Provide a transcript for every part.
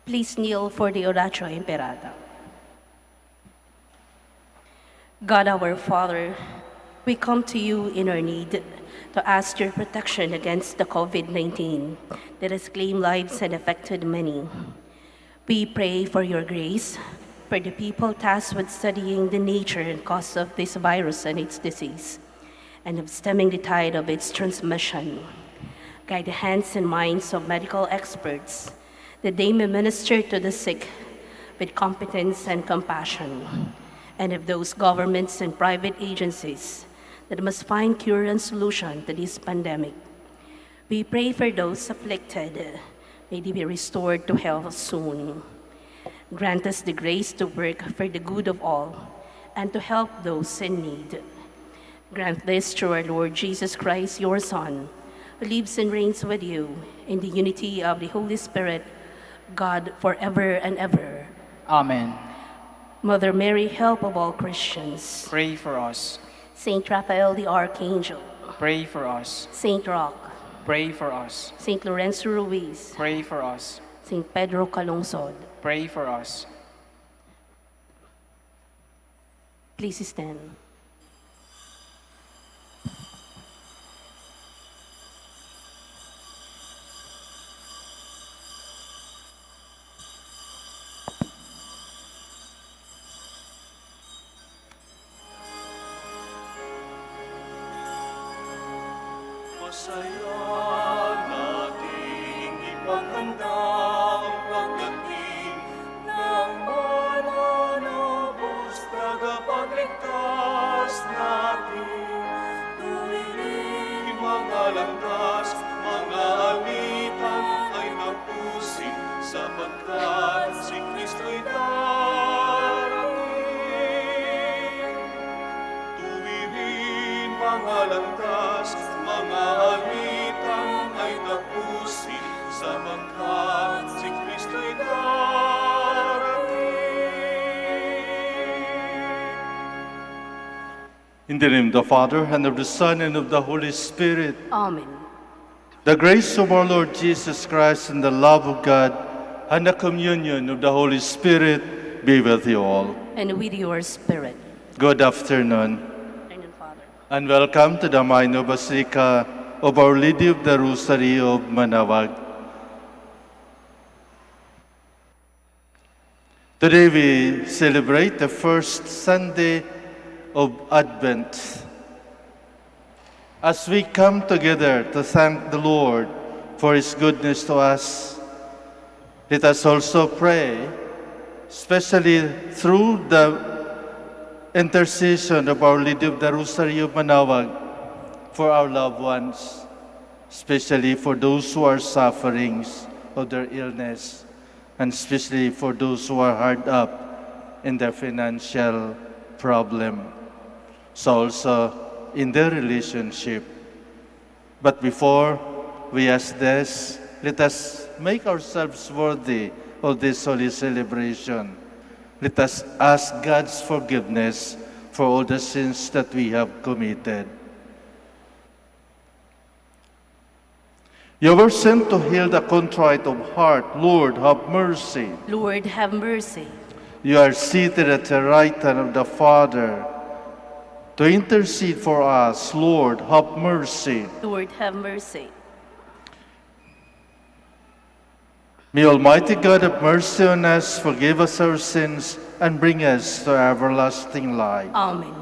Please kneel for the Oratio Imperata. God our Father, we come to you in our need to ask your protection against the COVID-19 that has claimed lives and affected many. We pray for your grace for the people tasked with studying the nature and cause of this virus and its disease, and of stemming the tide of its transmission. Guide the hands and minds of medical experts that they may minister to the sick with competence and compassion, and of those governments and private agencies that must find cure and solution to this pandemic. We pray for those afflicted. May they be restored to health soon. Grant us the grace to work for the good of all and to help those in need. Grant this through our Lord Jesus Christ, your Son, who lives and reigns with you in the unity of the Holy Spirit, God, forever and ever. Amen. Mother Mary, help of all Christians. Pray for us. Saint Raphael the Archangel. Pray for us. Saint Roch. Pray for us. Saint Lorenzo Ruiz. Pray for us. Saint Pedro Calungsod. Pray for us. Please stand. Masaya nating ipaghanda ang pagdating ng mananabos, tagapagligtas natin. Tuwirin mga landas, mga alitan ay napusin, sapagkat si Kristo'y darating. Tuwirin mga landas, mga alitan ay tapusin, sapagkat si Kristo'y darating. In the name of the Father, and of the Son, and of the Holy Spirit, Amen. the grace of our Lord Jesus Christ, and the love of God, and the communion of the Holy Spirit be with you all. And with your spirit. Good afternoon, Reverend Father. and welcome to the Minor Basilica of Our Lady of the Rosary of Manaoag. Today we celebrate the first Sunday of Advent. As we come together to thank the Lord for His goodness to us, let us also pray, especially through the intercession of Our Lady of the Rosary of Manaoag, for our loved ones, especially for those who are suffering of their illness, and especially for those who are hard up in their financial problem. So also in their relationship. But before we ask this, let us make ourselves worthy of this holy celebration. Let us ask God's forgiveness for all the sins that we have committed. You were sent to heal the contrite of heart. Lord, have mercy. Lord, have mercy. You are seated at the right hand of the Father to intercede for us. Lord, have mercy. Lord, have mercy. May Almighty God have mercy on us, forgive us our sins, and bring us to everlasting life. Amen.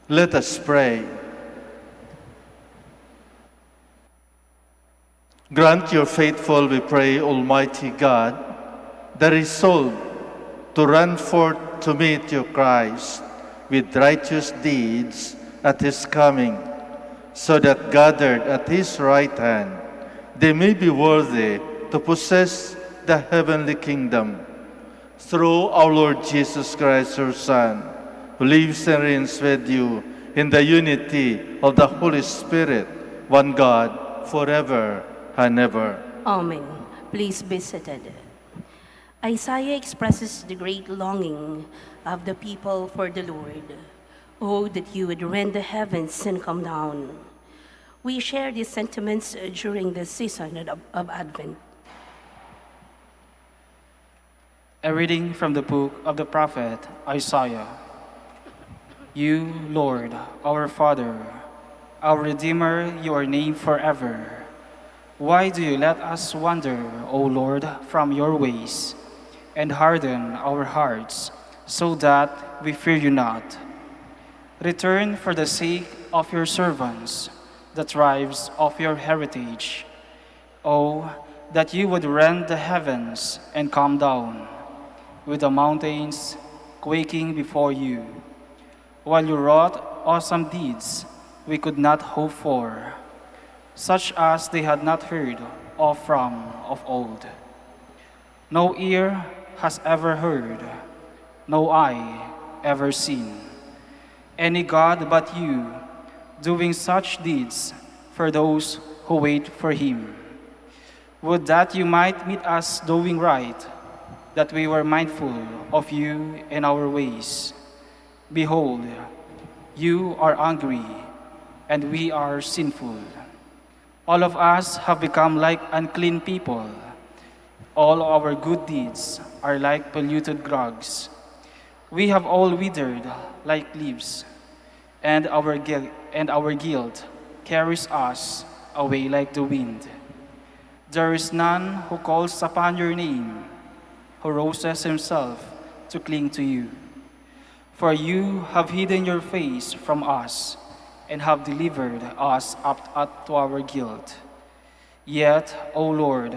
Let us pray. Grant your faithful, we pray, Almighty God, the resolve to run forth to meet you, Christ, with righteous deeds at His coming, so that gathered at His right hand, they may be worthy to possess the heavenly kingdom. Through our Lord Jesus Christ, your Son, who lives and reigns with you in the unity of the Holy Spirit, one God, forever and ever. Amen. Please be seated. Isaiah expresses the great longing of the people for the Lord. Oh, that you would rend the heavens and come down. We share these sentiments during the season of Advent. A reading from the book of the prophet Isaiah. You, Lord, our Father, our Redeemer, you are named forever. Why do you let us wander, O Lord, from your ways, and harden our hearts, so that we fear you not? Return for the sake of your servants, the tribes of your heritage. Oh, that you would rend the heavens and come down, with the mountains quaking before you, while you wrought awesome deeds we could not hope for, such as they had not heard of from of old. No ear has ever heard, no eye ever seen, any God but you, doing such deeds for those who wait for him. Would that you might meet us doing right, that we were mindful of you and our ways. Behold, you are angry, and we are sinful. All of us have become like unclean people. All our good deeds are like polluted drugs. We have all withered like leaves, and our guilt carries us away like the wind. There is none who calls upon your name, who roses himself to cling to you. For you have hidden your face from us and have delivered us up to our guilt. Yet, O Lord,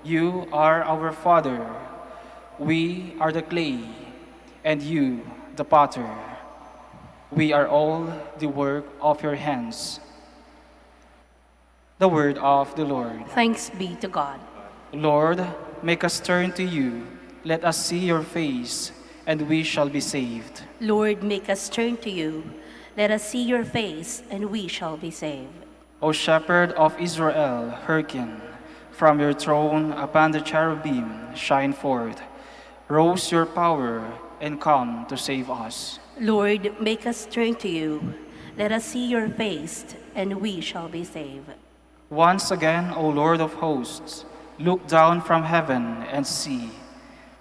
you are our Father. We are the clay, and you the potter. We are all the work of your hands. The word of the Lord. Thanks be to God. Lord, make us turn to you. Let us see your face, and we shall be saved. Lord, make us turn to you. Let us see your face, and we shall be saved. O Shepherd of Israel, hearken. From your throne upon the cherubim shine forth. Rose your power, and come to save us. Lord, make us turn to you. Let us see your face, and we shall be saved. Once again, O Lord of hosts, look down from heaven and see.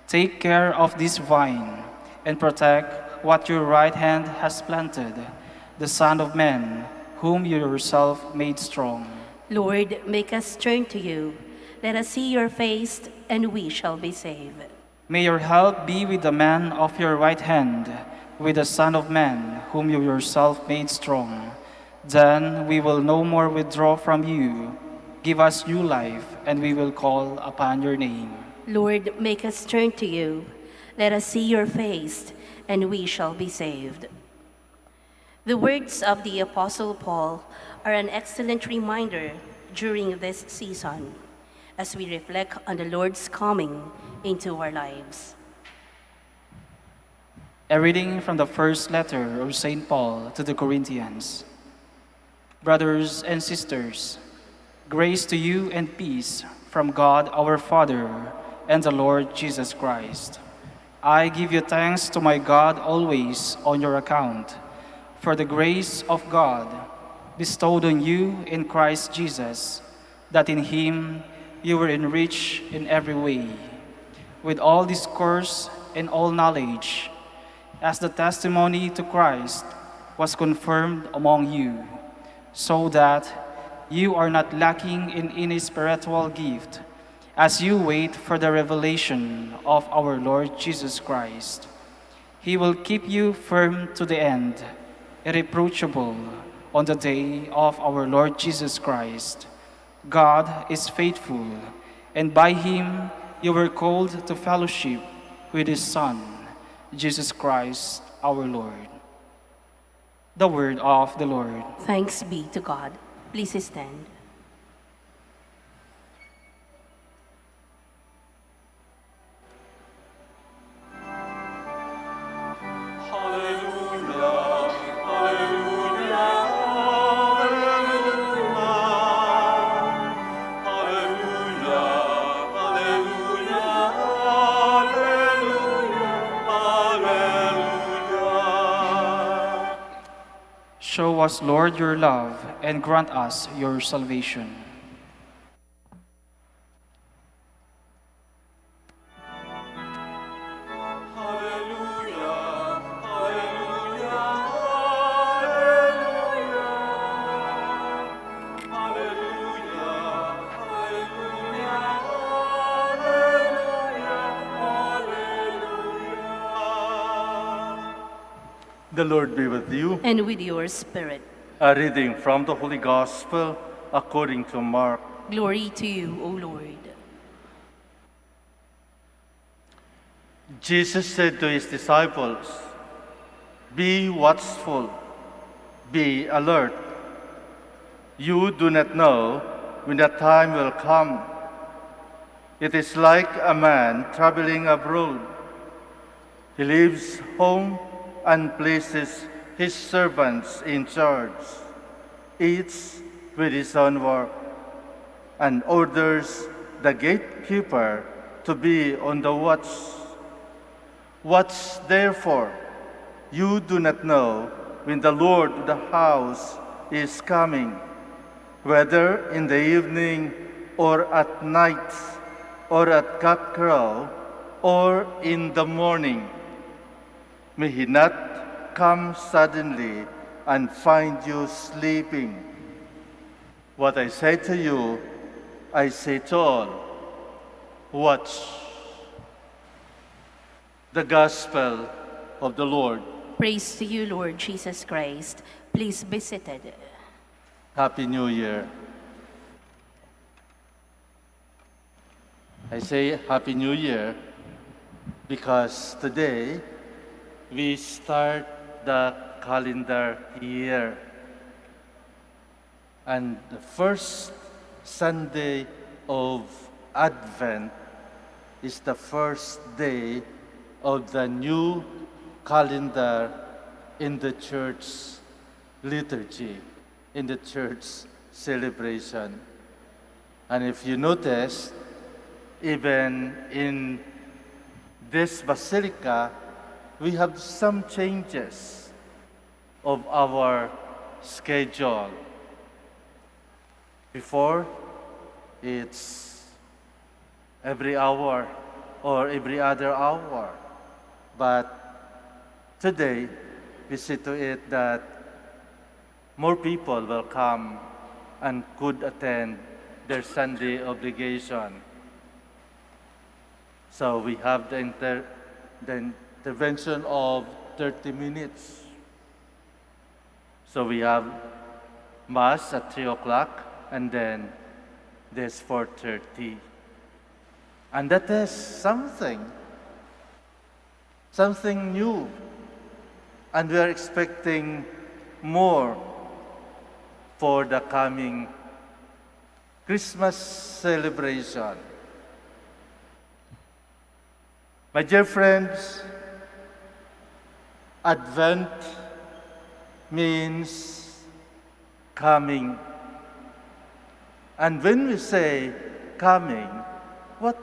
Take care of this vine, and protect what your right hand has planted, the Son of Man, whom you yourself made strong. Lord, make us turn to you. Let us see your face, and we shall be saved. May your help be with the man of your right hand, with the Son of Man, whom you yourself made strong. Then we will no more withdraw from you. Give us new life, and we will call upon your name. Lord, make us turn to you. Let us see your face, and we shall be saved. The words of the Apostle Paul are an excellent reminder during this season as we reflect on the Lord's coming into our lives. A reading from the first letter of St. Paul to the Corinthians. Brothers and sisters, grace to you and peace from God our Father and the Lord Jesus Christ. I give you thanks to my God always on your account, for the grace of God bestowed on you in Christ Jesus, that in him you were enriched in every way, with all discourse and all knowledge, as the testimony to Christ was confirmed among you, so that you are not lacking in any spiritual gift, as you wait for the revelation of our Lord Jesus Christ. He will keep you firm to the end, irreproachable on the day of our Lord Jesus Christ. God is faithful, and by him you were called to fellowship with his Son, Jesus Christ our Lord. The word of the Lord. Thanks be to God. Please stand. Hallelujah, hallelujah, hallelujah. Hallelujah, hallelujah, hallelujah, hallelujah. Show us, Lord, your love, and grant us your salvation. The Lord be with you. And with your spirit. A reading from the Holy Gospel according to Mark. Glory to you, O Lord. Jesus said to his disciples, "Be watchful, be alert. You do not know when the time will come. It is like a man traveling abroad. He leaves home and places his servants in charge, each with his own work, and orders the gatekeeper to be on the watch. Watch therefore, you do not know when the Lord of the house is coming, whether in the evening or at night or at cockcrow or in the morning. May he not come suddenly and find you sleeping. What I say to you, I say to all, watch." The Gospel of the Lord. Praise to you, Lord Jesus Christ. Please be seated. Happy New Year. I say Happy New Year because today we start the calendar year. And the first Sunday of Advent is the first day of the new calendar in the church liturgy, in the church celebration. And if you notice, even in this basilica, we have some changes of our schedule. Before, it's every hour or every other hour. But today, we see to it that more people will come and could attend their Sunday obligation. So we have the intervention of 30 minutes. So we have Mass at 3 o'clock, and then there's 4:30. And that is something new. And we are expecting more for the coming Christmas celebration. My dear friends, Advent means coming. And when we say coming, what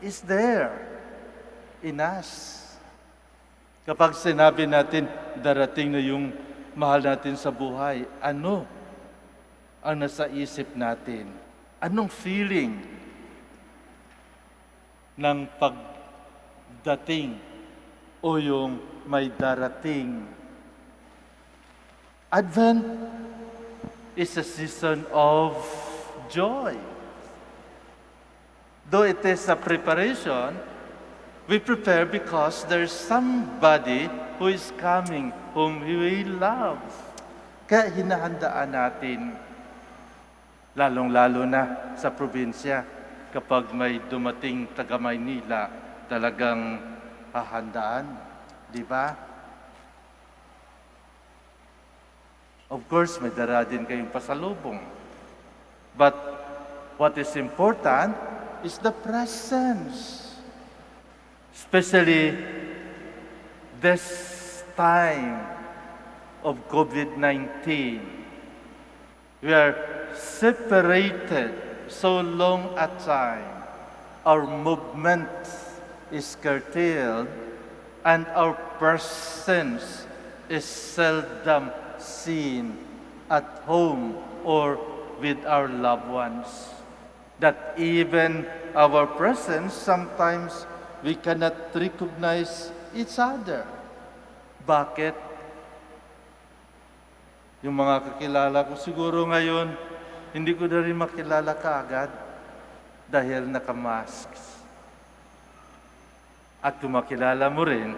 is there in us? Kapag sinabi natin, darating na yung mahal natin sa buhay, ano ang nasa isip natin? Anong feeling ng pagdating o yung may darating? Advent is a season of joy. Though it is a preparation, we prepare because there's somebody who is coming whom we love. Kaya hinahandaan natin, lalong-lalo na sa probinsya, kapag may dumating taga Maynila, talagang hahandaan, di ba? Of course, may dala din kayong pasalubong. But what is important is the presence. Especially this time of COVID-19. We are separated so long a time. Our movement is curtailed and our presence is seldom seen at home or with our loved ones. That even our presence, sometimes we cannot recognize each other. Bakit? Yung mga kakilala ko siguro ngayon, hindi ko na rin makilala kaagad dahil naka-masks. At kung makilala mo rin,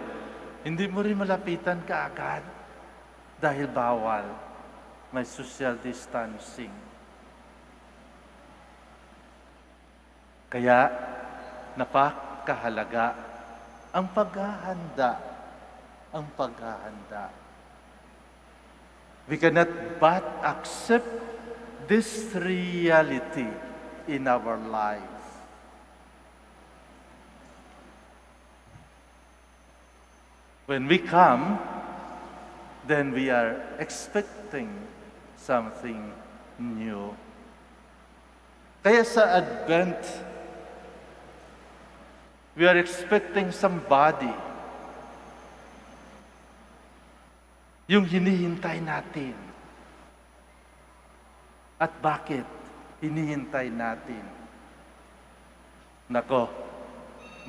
hindi mo rin malapitan kaagad dahil bawal, may social distancing. Kaya napakahalaga ang paghahanda. Ang paghahanda. We cannot but accept this reality in our life. When we come, then we are expecting something new. Kaya sa Advent, we are expecting somebody. Yung hinihintay natin. At bakit hinihintay natin? Nako,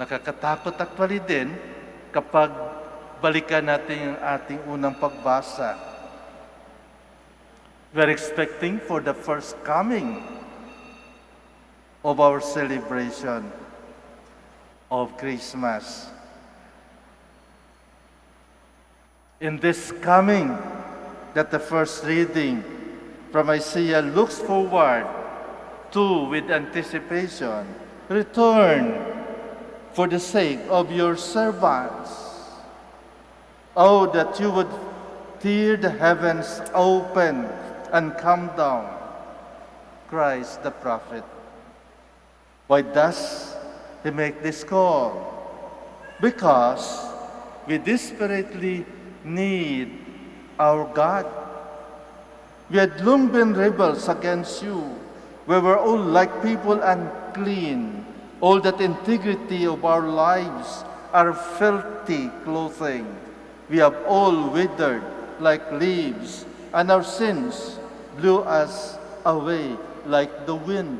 nakakatakot actually din kapag balikan natin yung ating unang pagbasa. We are expecting for the first coming of our celebration of Christmas. In this coming, that the first reading from Isaiah looks forward to with anticipation, return for the sake of your servants. Oh, that you would tear the heavens open and come down, cries the prophet. Why does he make this call? Because we desperately need our God. We had long been rebels against you. We were all like people unclean. All that integrity of our lives are filthy clothing. We have all withered like leaves, and our sins blew us away like the wind.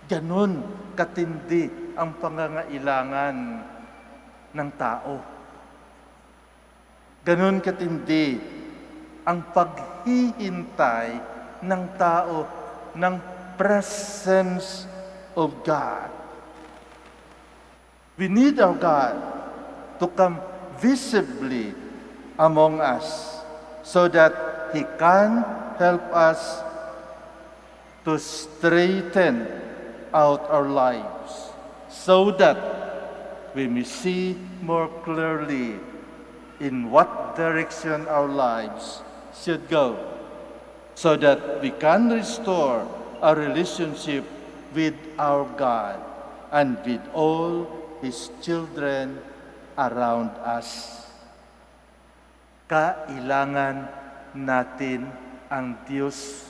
Ganon katindi ang pangangailangan ng tao. Ganon katindi ang paghihintay ng tao ng presence of God. We need our God to come visibly among us so that He can help us to straighten out our lives so that we may see more clearly in what direction our lives should go, so that we can restore our relationship with our God and with all His children around us. Kailangan natin ang Diyos.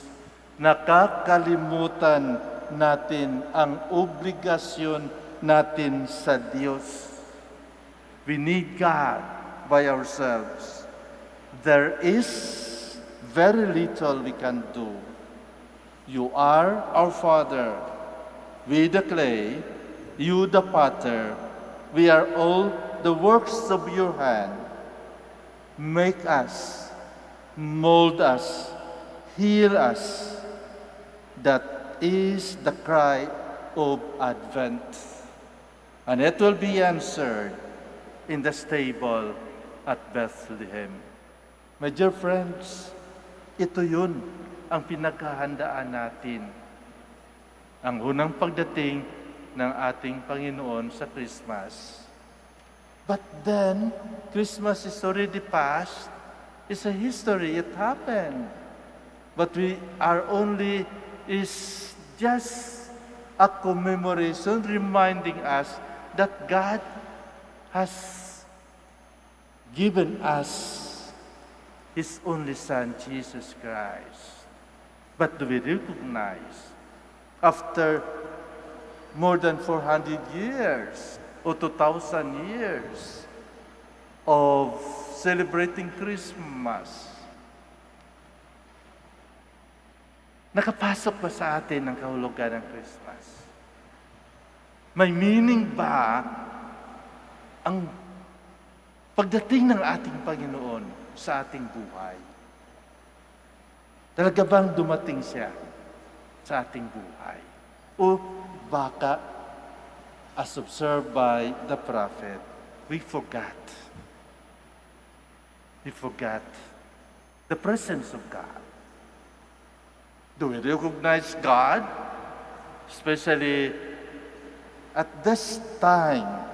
Nakakalimutan natin ang obligasyon natin sa Diyos. We need God by ourselves. There is very little we can do. You are our Father, we the clay, you the potter. We are all the works of your hand. Make us, mold us, heal us. That is the cry of Advent. And it will be answered in the stable at Bethlehem. My dear friends, ito yun ang pinaghahandaan natin. Ang unang pagdating ng ating Panginoon sa Christmas. But then, Christmas is already past. It's a history. It happened. But we are only, is just a commemoration reminding us that God has given us His only Son, Jesus Christ. But do we recognize, after more than 400 years or 2,000 years of celebrating Christmas, nakapasok ba sa atin ang kahulugan ng Christmas? May meaning ba ang pagdating ng ating Panginoon sa ating buhay? Talaga bang dumating siya sa ating buhay? O baka, as observed by the prophet, we forgot. We forgot the presence of God. Do we recognize God? Especially at this time,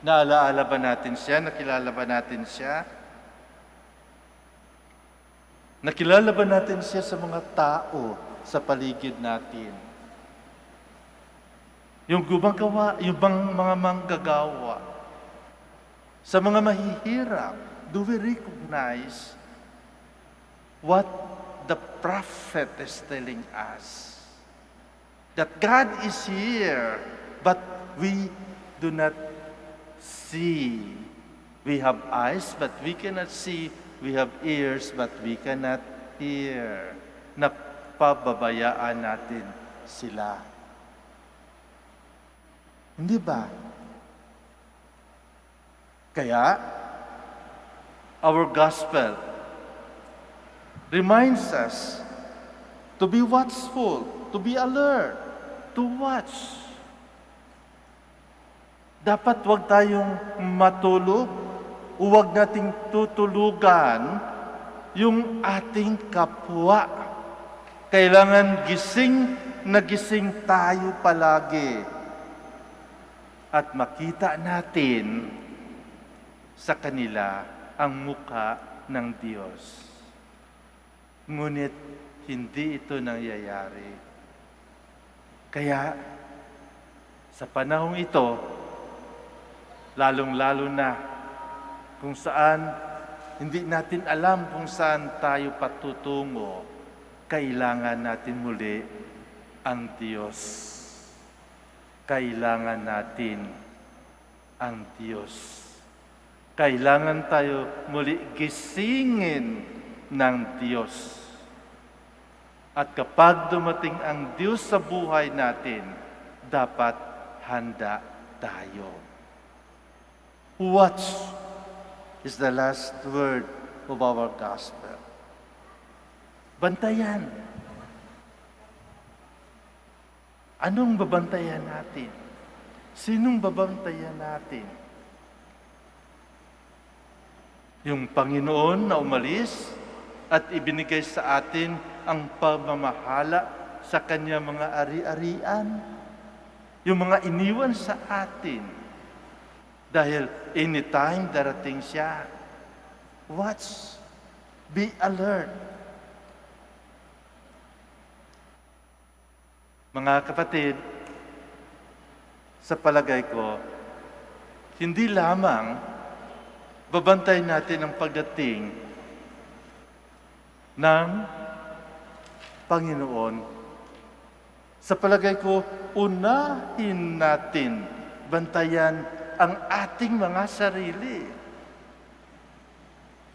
naalaala ba natin siya? Nakilala ba natin siya? Nakilala ba natin siya sa mga tao sa paligid natin? Yung gumagawa, yung mga manggagawa, sa mga mahihirap, do we recognize what the prophet is telling us? That God is here, but we do not see. We have eyes, but we cannot see. We have ears, but we cannot hear. Napababayaan natin sila. Hindi ba? Kaya, our gospel reminds us to be watchful, to be alert, to watch. Dapat wag tayong matulog, huwag nating tutulugan yung ating kapwa. Kailangan gising na gising tayo palagi. At makita natin sa kanila ang mukha ng Diyos. Ngunit hindi ito nangyayari. Kaya sa panahong ito, lalong-lalo na kung saan hindi natin alam kung saan tayo patutungo, kailangan natin muli ang Diyos. Kailangan natin ang Diyos. Kailangan tayo muli gisingin ng Diyos. At kapag dumating ang Diyos sa buhay natin, dapat handa tayo. Watch is the last word of our gospel. Bantayan. Anong babantayan natin? Sinong babantayan natin? Yung Panginoon na umalis at ibinigay sa atin ang pamamahala sa Kanya mga ari-arian. Yung mga iniwan sa atin. Dahil anytime darating siya. Watch. Be alert. Mga kapatid, sa palagay ko, hindi lamang babantay natin ang pagdating ng Panginoon. Sa palagay ko, unahin natin bantayan ang ating mga sarili.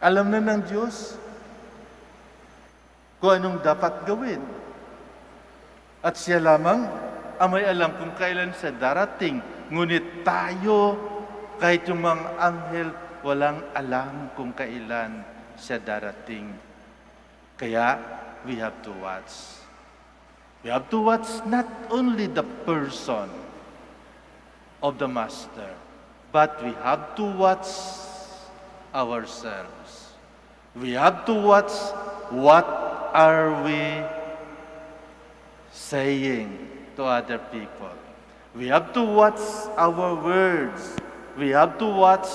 Alam na ng Diyos kung anong dapat gawin. At siya lamang ang may alam kung kailan siya darating. Ngunit tayo, kahit yung mga anghel, walang alam kung kailan siya darating. Kaya, we have to watch. We have to watch not only the person of the Master, but we have to watch ourselves. We have to watch what are we saying to other people. We have to watch our words. We have to watch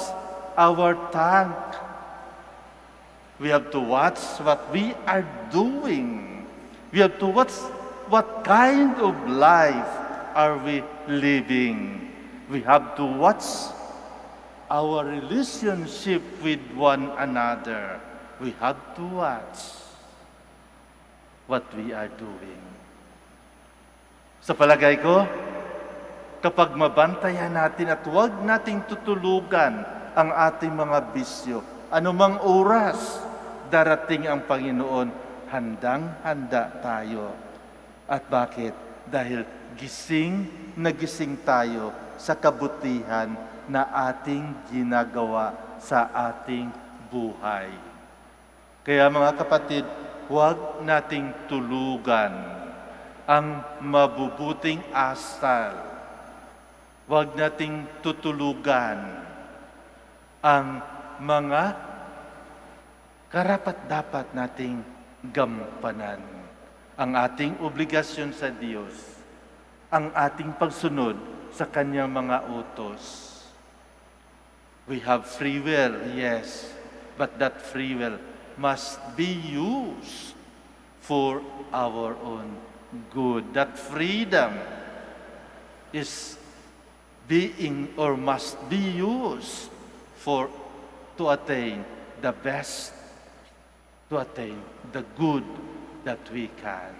our tongue. We have to watch what we are doing. We have to watch what kind of life are we living. We have to watch our relationship with one another. We have to watch what we are doing. Sa palagay ko, kapag mabantayan natin at huwag nating tutulugan ang ating mga bisyo, anumang oras darating ang Panginoon, handang-handa tayo. At bakit? Dahil gising na gising tayo sa kabutihan na ating ginagawa sa ating buhay. Kaya mga kapatid, huwag nating tulugan ang mabubuting asal. Huwag nating tutulugan ang mga karapat-dapat nating gampanan ang ating obligasyon sa Diyos, ang ating pagsunod sa Kanyang mga utos. We have free will, yes, but that free will must be used for our own good. That freedom is being or must be used to attain the best, to attain the good that we can.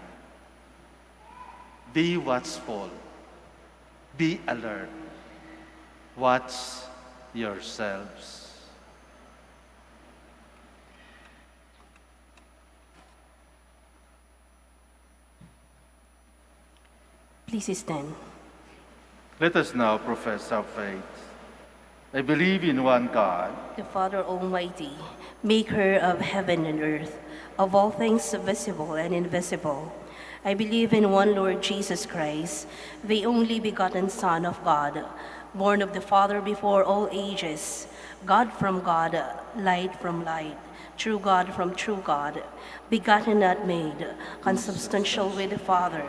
Be watchful, be alert, watch yourselves. Please stand. Let us now profess our faith. I believe in one God, The Father Almighty, maker of heaven and earth, of all things visible and invisible. I believe in one Lord Jesus Christ, the only begotten Son of God, born of the Father before all ages, God from God, light from light, true God from true God, begotten not made, consubstantial with the Father.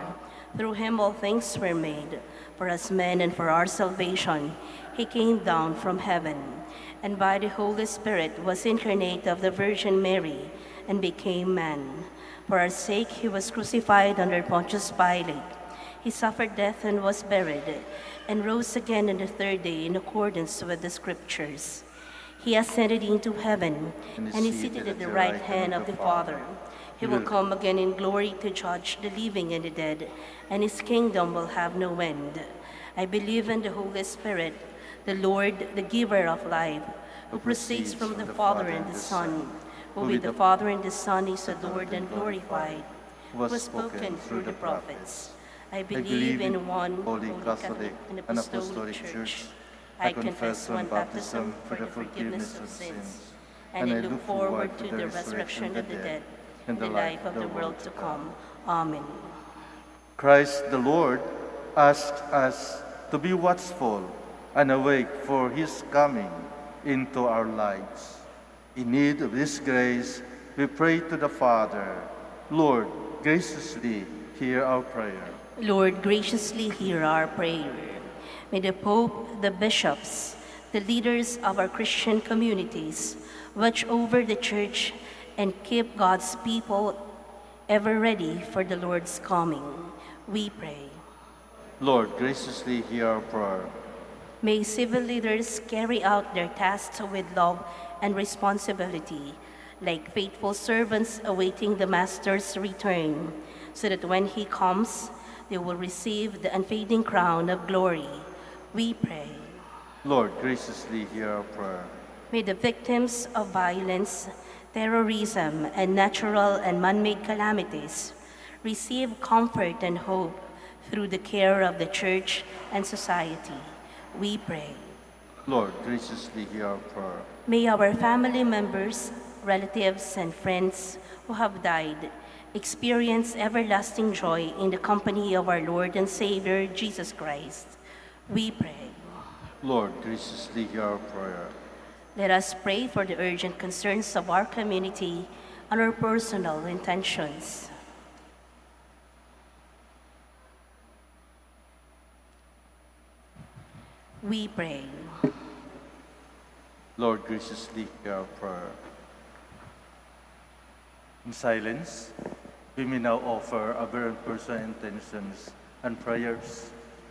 Through him all things were made. For us men and for our salvation, he came down from heaven, and by the Holy Spirit was incarnate of the Virgin Mary, and became man. For our sake he was crucified under Pontius Pilate. He suffered death and was buried, and rose again on the third day in accordance with the Scriptures. He ascended into heaven, and is seated at the right hand of the Father. He will come again in glory to judge the living and the dead, and his kingdom will have no end. I believe in the Holy Spirit, the Lord, the giver of life, who proceeds from the Father and the Son, who with the Father and the Son is adored and glorified, who was spoken through the prophets. I believe in one Holy Catholic and Apostolic Church. I confess one baptism for the forgiveness of sins, and I look forward to the resurrection of the dead and the life of the world to come. Amen. Christ the Lord asks us to be watchful and awake for his coming into our lives. In need of this grace, we pray to the Father. Lord, graciously hear our prayer. Lord, graciously hear our prayer. May the Pope, the bishops, the leaders of our Christian communities watch over the Church and keep God's people ever ready for the Lord's coming. We pray. Lord, graciously hear our prayer. May civil leaders carry out their tasks with love and responsibility, like faithful servants awaiting the Master's return, so that when he comes, they will receive the unfading crown of glory. We pray. Lord, graciously hear our prayer. May the victims of violence, terrorism, and natural and man-made calamities receive comfort and hope through the care of the Church and society. We pray. Lord, graciously hear our prayer. May our family members, relatives, and friends who have died experience everlasting joy in the company of our Lord and Savior, Jesus Christ. We pray. Lord, graciously hear our prayer. Let us pray for the urgent concerns of our community and our personal intentions. We pray. Lord, graciously hear our prayer. In silence, we may now offer our very personal intentions and prayers.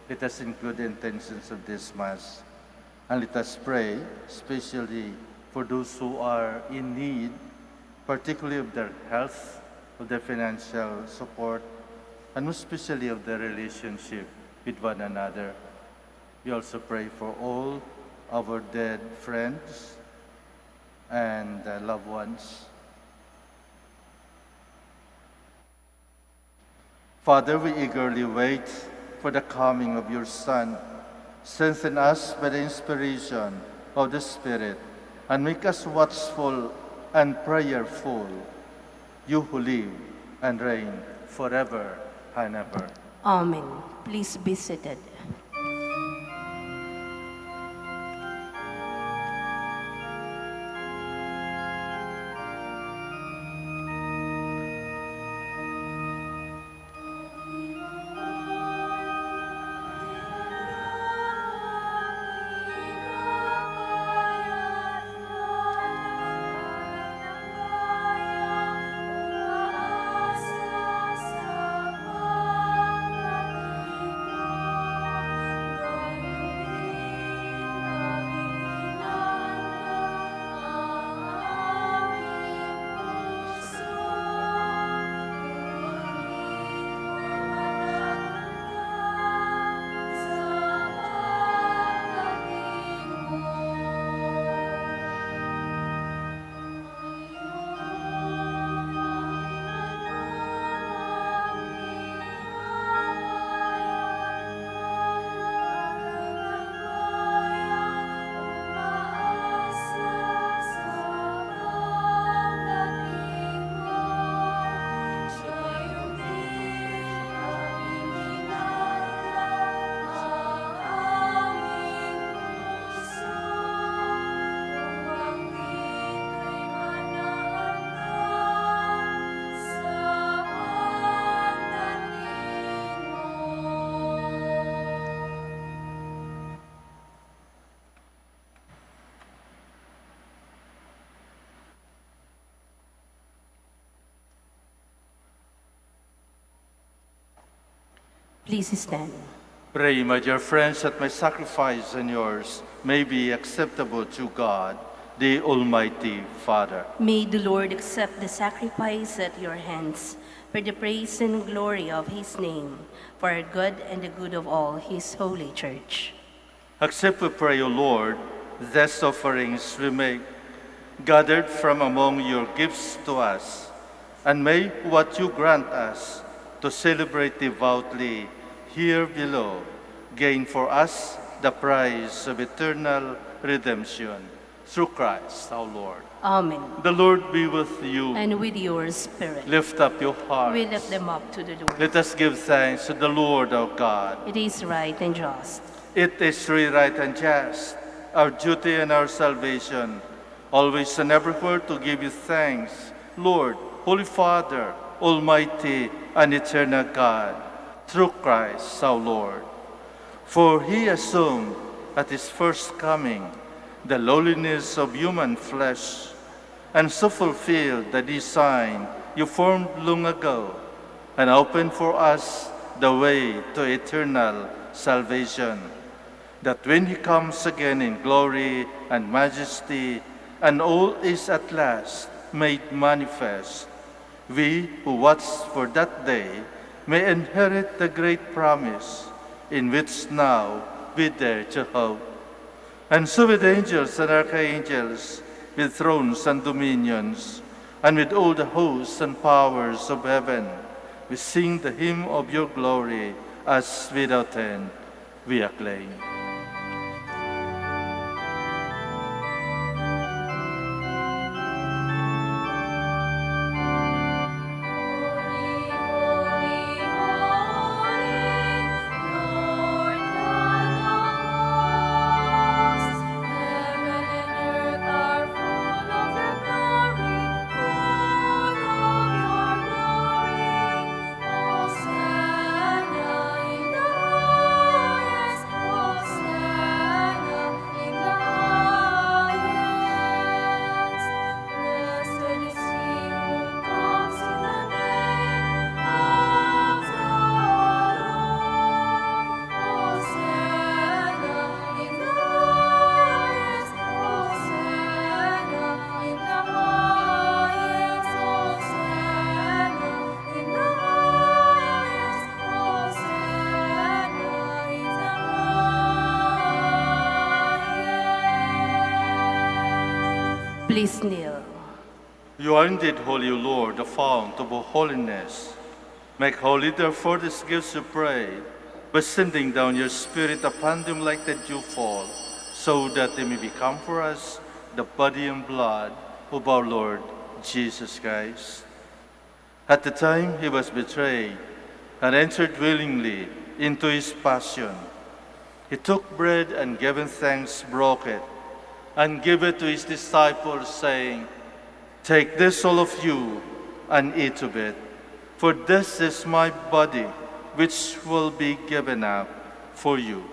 Let us include the intentions of this Mass. And let us pray, especially for those who are in need, particularly of their health, of their financial support, and especially of their relationship with one another. We also pray for all our dead friends and loved ones. Father, we eagerly wait for the coming of your Son. Strengthen us by the inspiration of the Spirit, and make us watchful and prayerful, you who live and reign forever and ever. Amen. Please be seated. Please stand. Pray, my dear friends, that my sacrifice and yours may be acceptable to God, the Almighty Father. May the Lord accept the sacrifice at your hands for the praise and glory of his name, for our good and the good of all his holy church. Accept, we pray, O Lord, these offerings we make, gathered from among your gifts to us, and may what you grant us to celebrate devoutly here below gain for us the prize of eternal redemption. Through Christ our Lord. Amen. The Lord be with you. And with your spirit, Lift up your hearts. we lift them up to the Lord. Let us give thanks to the Lord our God. It is right and just. It is truly right and just, our duty and our salvation, always and everywhere to give you thanks, Lord, Holy Father, Almighty and eternal God, through Christ our Lord. For he assumed at his first coming the lowliness of human flesh, and so fulfilled the design you formed long ago, and opened for us the way to eternal salvation, that when he comes again in glory and majesty, and all is at last made manifest, we who watch for that day may inherit the great promise in which now we dare to hope. And so with angels and archangels, with thrones and dominions, and with all the hosts and powers of heaven, we sing the hymn of your glory as without end we acclaim. Please kneel. You are indeed holy, O Lord, the fount of all holiness. Make holy, therefore, these gifts, we pray, by sending down your Spirit upon them like the dewfall, so that they may become for us the body and blood of our Lord Jesus Christ. At the time he was betrayed and entered willingly into his passion, he took bread and giving thanks, broke it, and gave it to his disciples, saying, "Take this, all of you, and eat of it, for this is my body, which will be given up for you."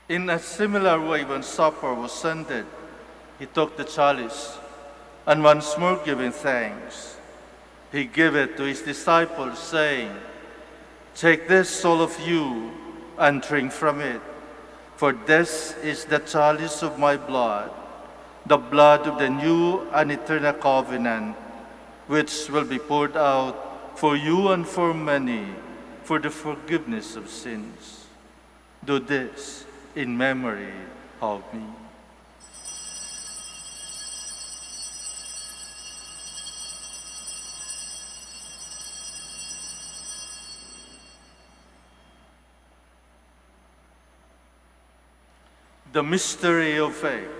In a similar way, when supper was ended, he took the chalice, and once more giving thanks, he gave it to his disciples, saying, "Take this, all of you, and drink from it, for this is the chalice of my blood, the blood of the new and eternal covenant, which will be poured out for you and for many for the forgiveness of sins. Do this in memory of me." The mystery of faith.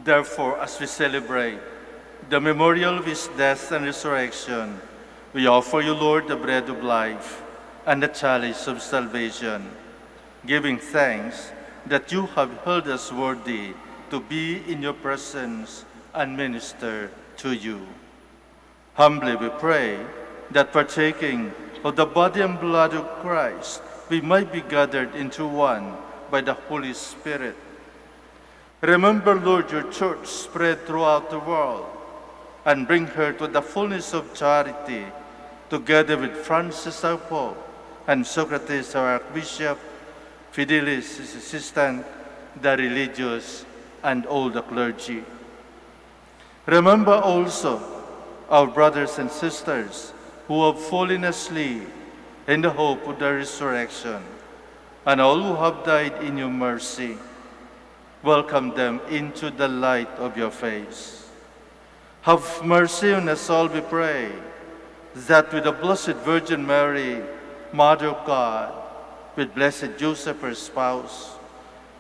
Therefore, as we celebrate the memorial of his death and resurrection, We offer you, Lord, the bread of life and the chalice of salvation, giving thanks that you have held us worthy to be in your presence and minister to you. Humbly we pray that partaking of the body and blood of Christ, we might be gathered into one by the Holy Spirit. Remember, Lord, your church spread throughout the world, and bring her to the fullness of charity, together with Francis our Pope, and Socrates our Archbishop, Fidelis his assistant, the religious, and all the clergy. Remember also our brothers and sisters who have fallen asleep in the hope of the resurrection, and all who have died in your mercy. Welcome them into the light of your face. Have mercy on us all, we pray, that with the Blessed Virgin Mary, Mother of God, with Blessed Joseph, her spouse,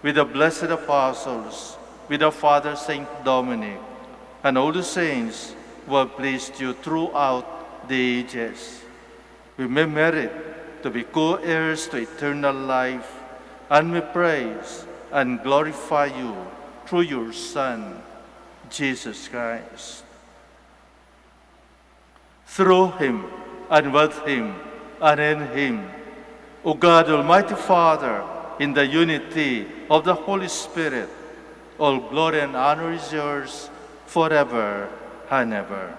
with the blessed apostles, with our Father Saint Dominic, and all the saints who have pleased you throughout the ages, we may merit to be co-heirs to eternal life, and we praise and glorify you through your Son, Jesus Christ. Through him, and with him, and in him, O God, Almighty Father, in the unity of the Holy Spirit, all glory and honor is yours forever and ever.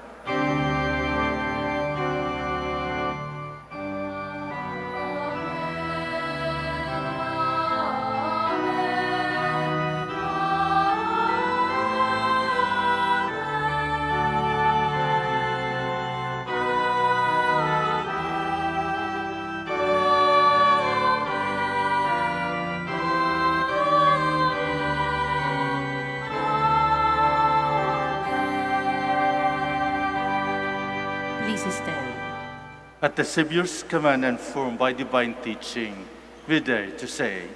Please stand. At the Savior's command and formed by divine teaching, we dare to say,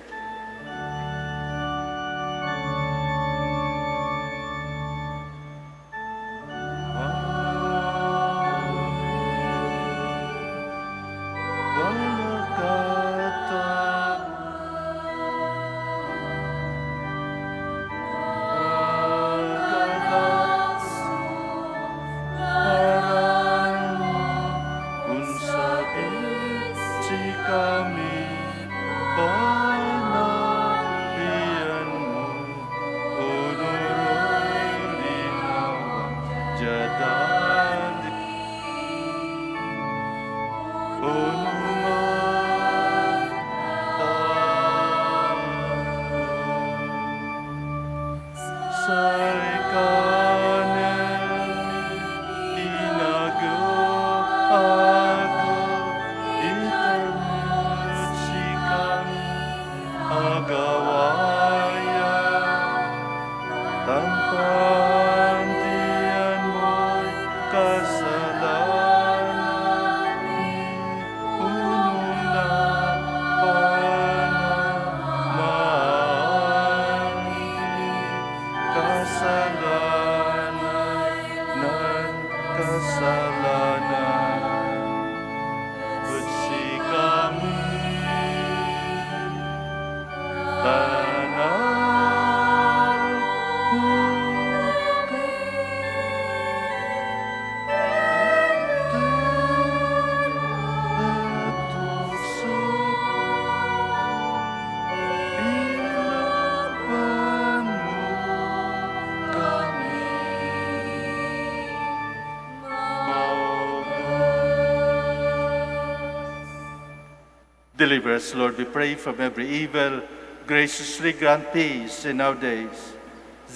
deliver us, Lord, we pray, from every evil. Graciously grant peace in our days,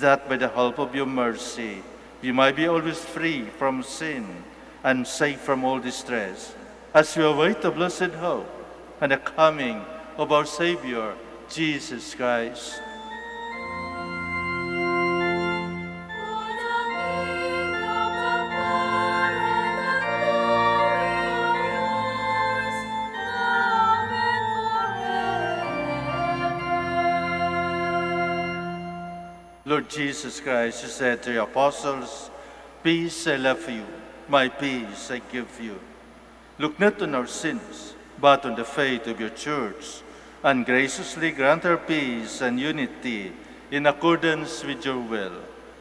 that by the help of your mercy, we might be always free from sin and safe from all distress, as we await the blessed hope and the coming of our Savior, Jesus Christ. Lord Jesus Christ, you said to your apostles, peace I left you, my peace I give you. Look not on our sins, but on the faith of your church, and graciously grant her peace and unity in accordance with your will,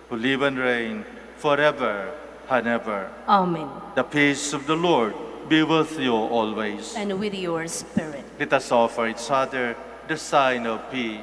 who live and reign forever and ever. Amen. The peace of the Lord be with you always. And with your spirit. Let us offer each other the sign of peace.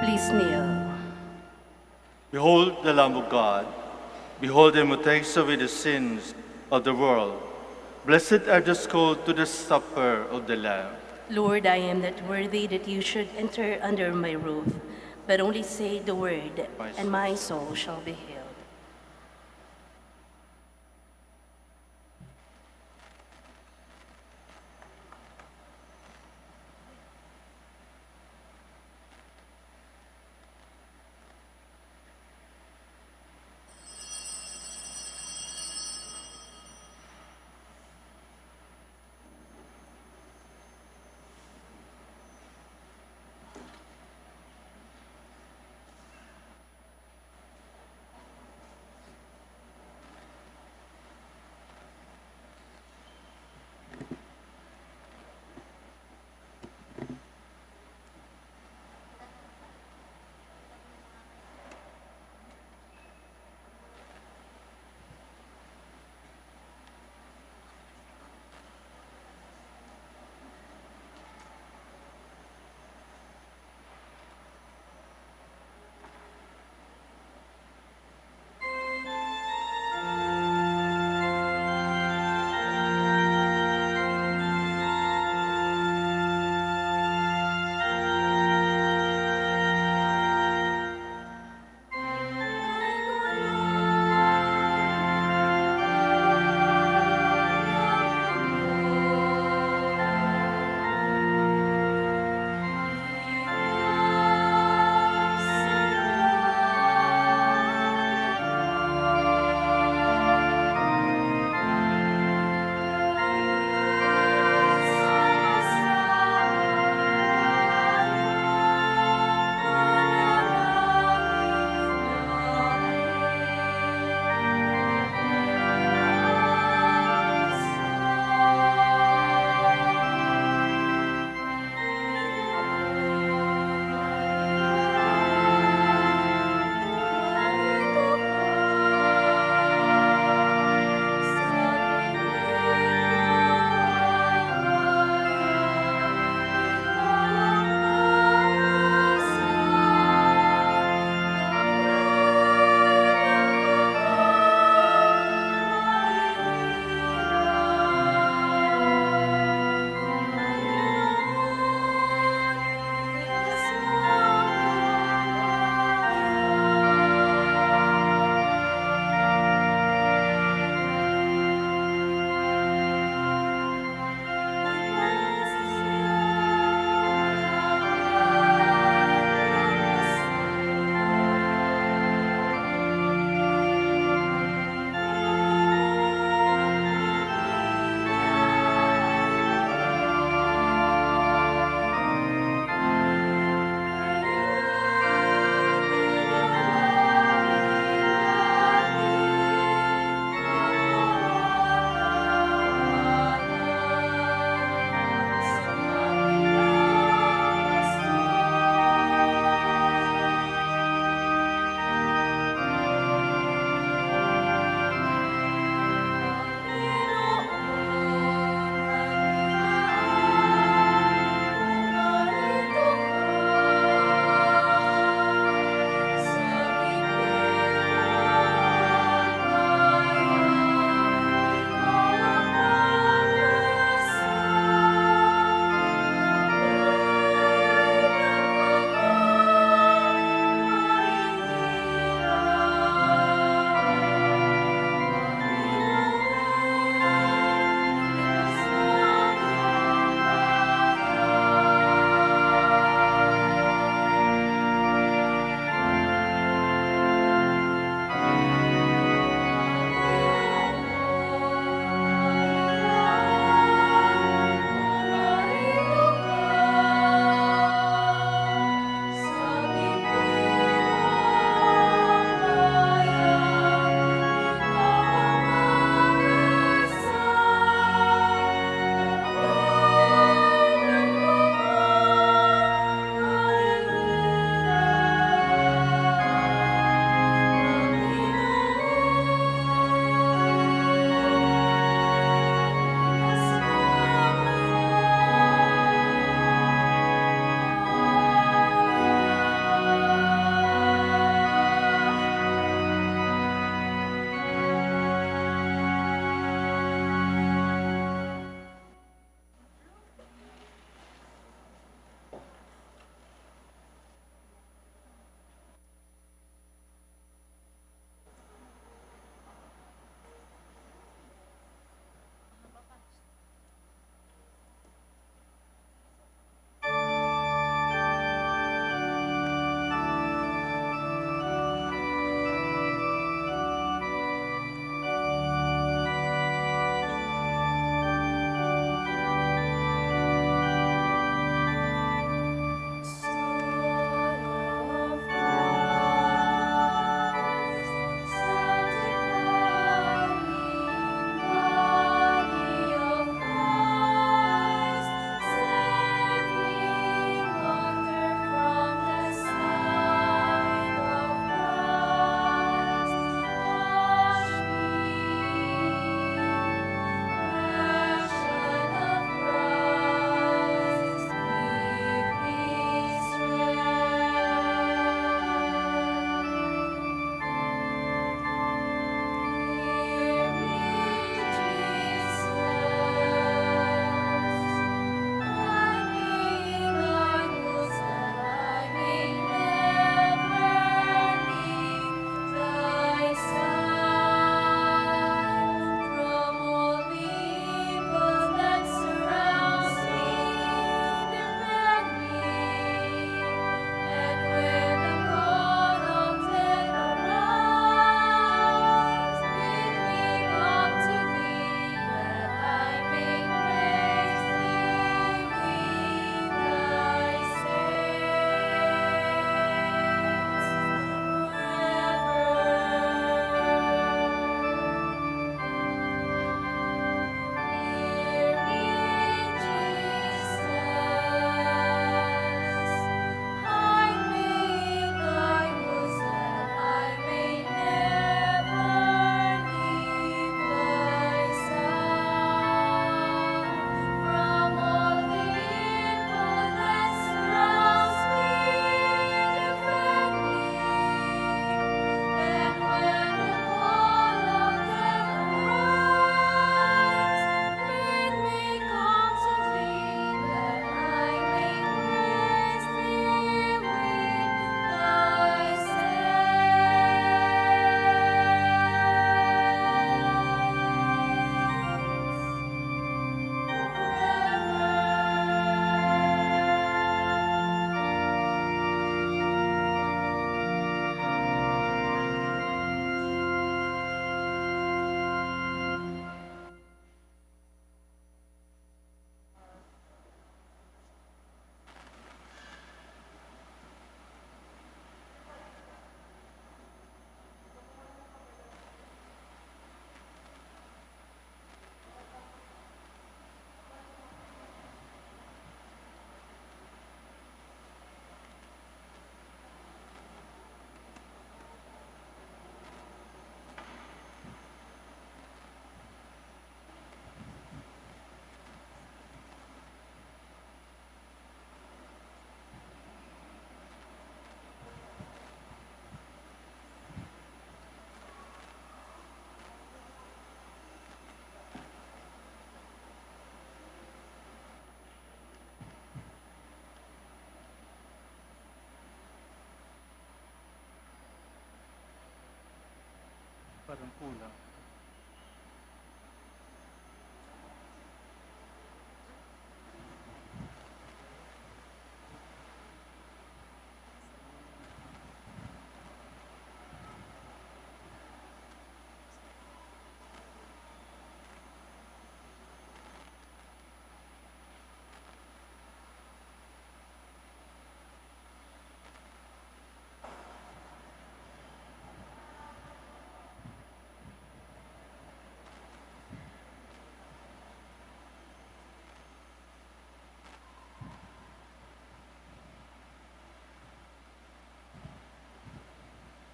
Please kneel. Behold the Lamb of God. Behold him who takes away the sins of the world. Blessed are those called to the supper of the Lamb. Lord, I am not worthy that you should enter under my roof, but only say the word, and my soul shall be healed.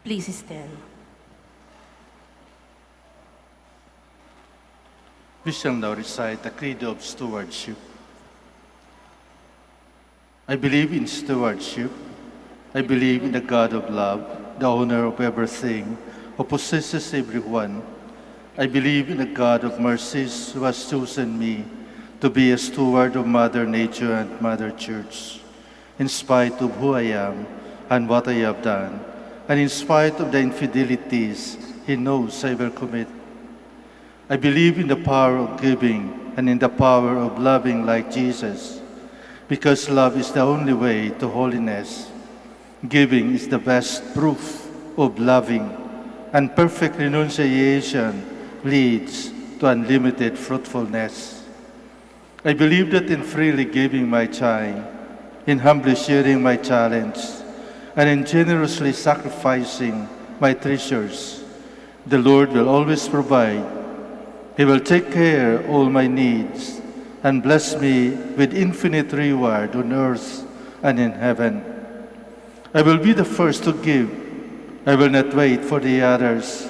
Please stand. We shall now recite the Creed of Stewardship. I believe in stewardship. I believe in the God of love, the owner of everything, who possesses everyone. I believe in the God of mercies, who has chosen me to be a steward of Mother Nature and Mother Church, in spite of who I am and what I have done, and in spite of the infidelities He knows I will commit. I believe in the power of giving and in the power of loving like Jesus, because love is the only way to holiness. Giving is the best proof of loving, and perfect renunciation leads to unlimited fruitfulness. I believe that in freely giving my time, in humbly sharing my talents, and in generously sacrificing my treasures, the Lord will always provide. He will take care of all my needs and bless me with infinite reward on earth and in heaven. I will be the first to give. I will not wait for the others.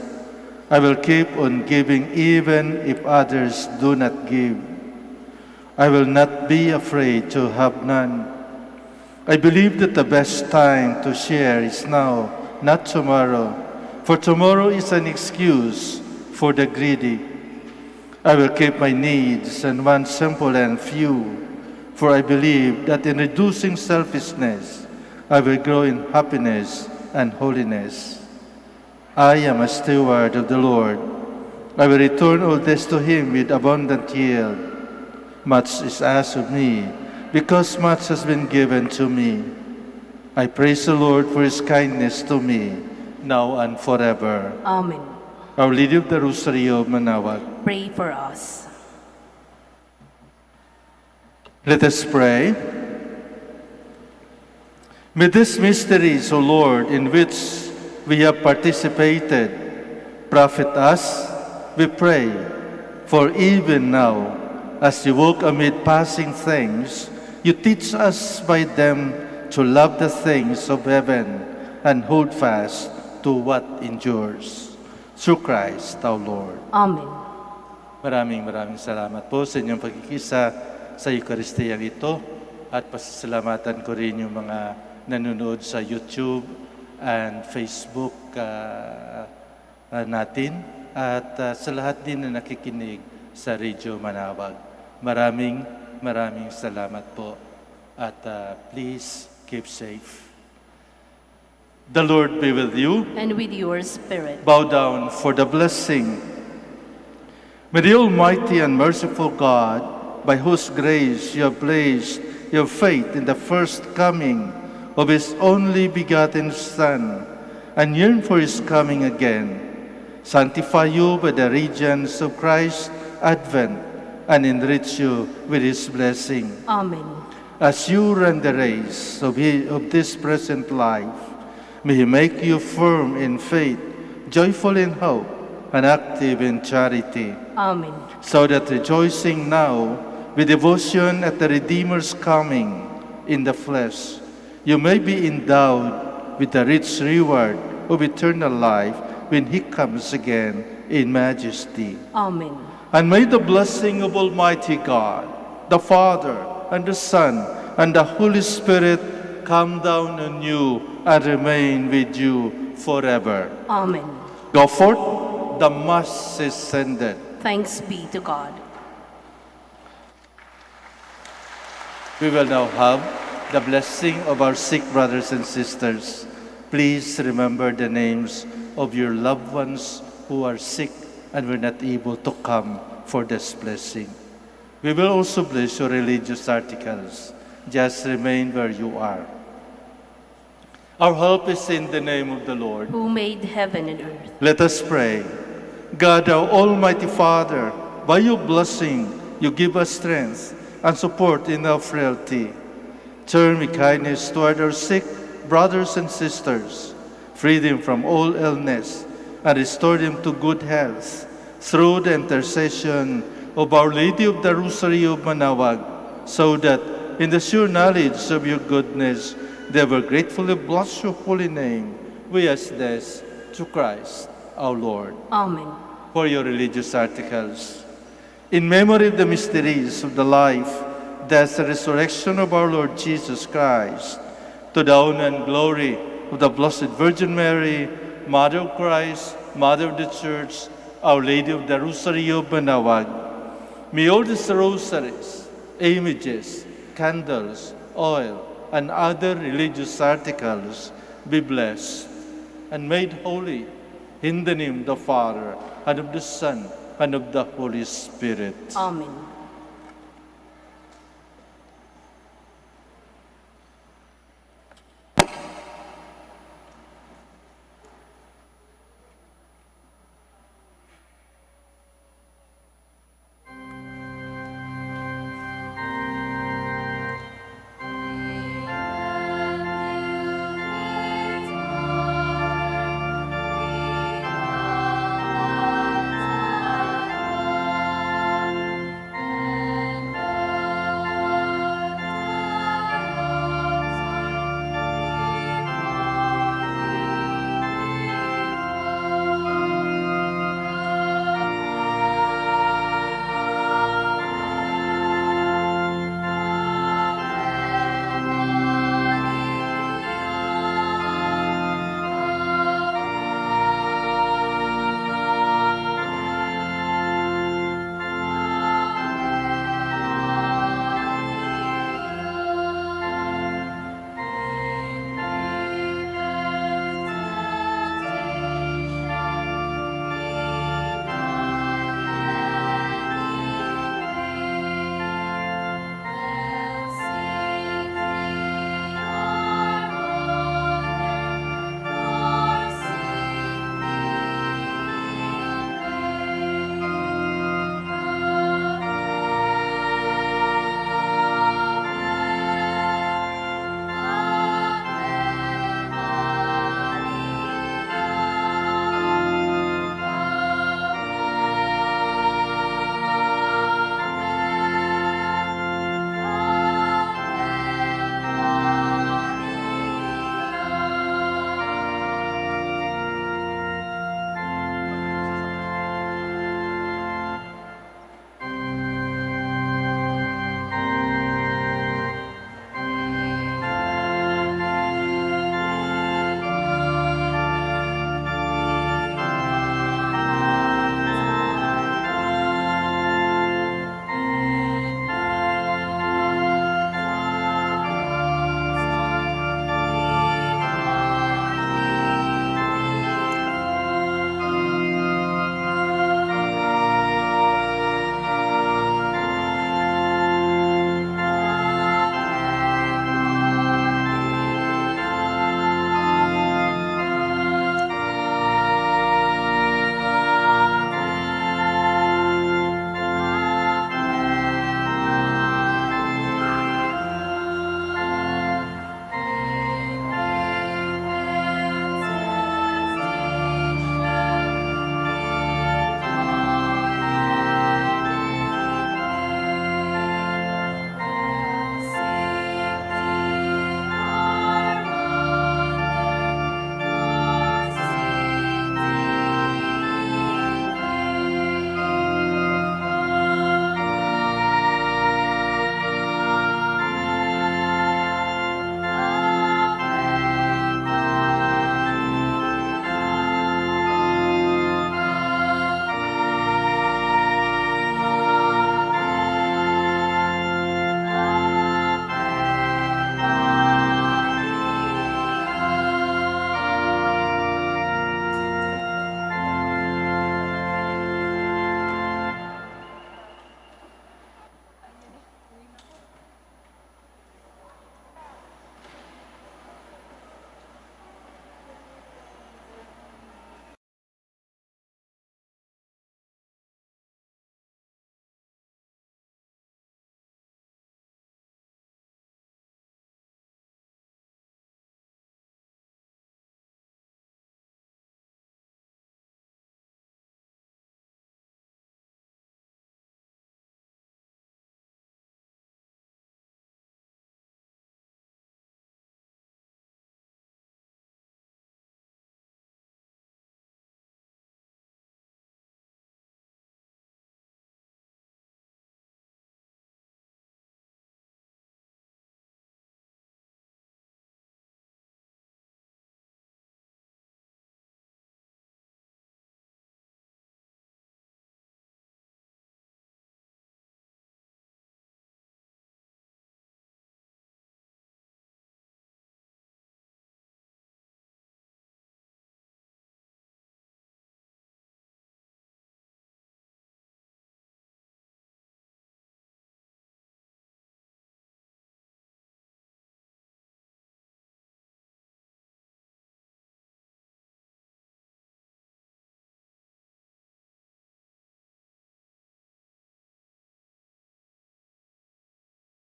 I will keep on giving even if others do not give. I will not be afraid to have none. I believe that the best time to share is now, not tomorrow, for tomorrow is an excuse for the greedy. I will keep my needs and wants simple and few, for I believe that in reducing selfishness, I will grow in happiness and holiness. I am a steward of the Lord. I will return all this to Him with abundant yield. Much is asked of me, because much has been given to me. I praise the Lord for His kindness to me, now and forever. Amen. Our Lady of the Rosary of Manaoag, Pray for us. let us pray. May these mysteries, O Lord, in which we have participated, profit us, we pray, for even now, as you walk amid passing things, you teach us by them to love the things of heaven and hold fast to what endures. Through Christ our Lord. Amen. Maraming salamat po sa inyong pagkikisa sa Eucharistiyang ito at pasasalamatan ko rin yung mga nanonood sa YouTube and Facebook natin at sa lahat din na nakikinig sa Radio Manaoag. Maraming salamat po at please keep safe. The Lord be with you. And with your spirit. Bow down for the blessing. May the Almighty and merciful God, by whose grace you have placed your faith in the first coming of His only begotten Son, and yearn for His coming again, sanctify you by the radiance of Christ's advent, and enrich you with His blessing. Amen. As you run the race of this present life, may He make you firm in faith, joyful in hope, and active in charity. Amen. So that rejoicing now with devotion at the Redeemer's coming in the flesh, you may be endowed with the rich reward of eternal life when He comes again in majesty. Amen. And may the blessing of Almighty God, the Father, and the Son, and the Holy Spirit come down on you and remain with you forever. Amen. Go forth, the Mass is ended. Thanks be to God. We will now have the blessing of our sick brothers and sisters. Please remember the names of your loved ones who are sick and were not able to come for this blessing. We will also bless your religious articles. Just remain where you are. Our help is in the name of the Lord. who made heaven and earth. Let us pray. God, our Almighty Father, by your blessing, you give us strength and support in our frailty. Turn with kindness toward our sick brothers and sisters, free them from all illness, and restore them to good health through the intercession of Our Lady of the Rosary of Manaoag, so that in the sure knowledge of your goodness, they will gratefully bless your holy name. We ask this through Christ our Lord. Amen. For your religious articles. In memory of the mysteries of the life, death, and resurrection of our Lord Jesus Christ, to the honor and glory of the Blessed Virgin Mary, Mother of Christ, Mother of the Church, Our Lady of the Rosary of Manaoag, may all these rosaries, images, candles, oil, and other religious articles be blessed and made holy in the name of the Father, and of the Son, and of the Holy Spirit. Amen.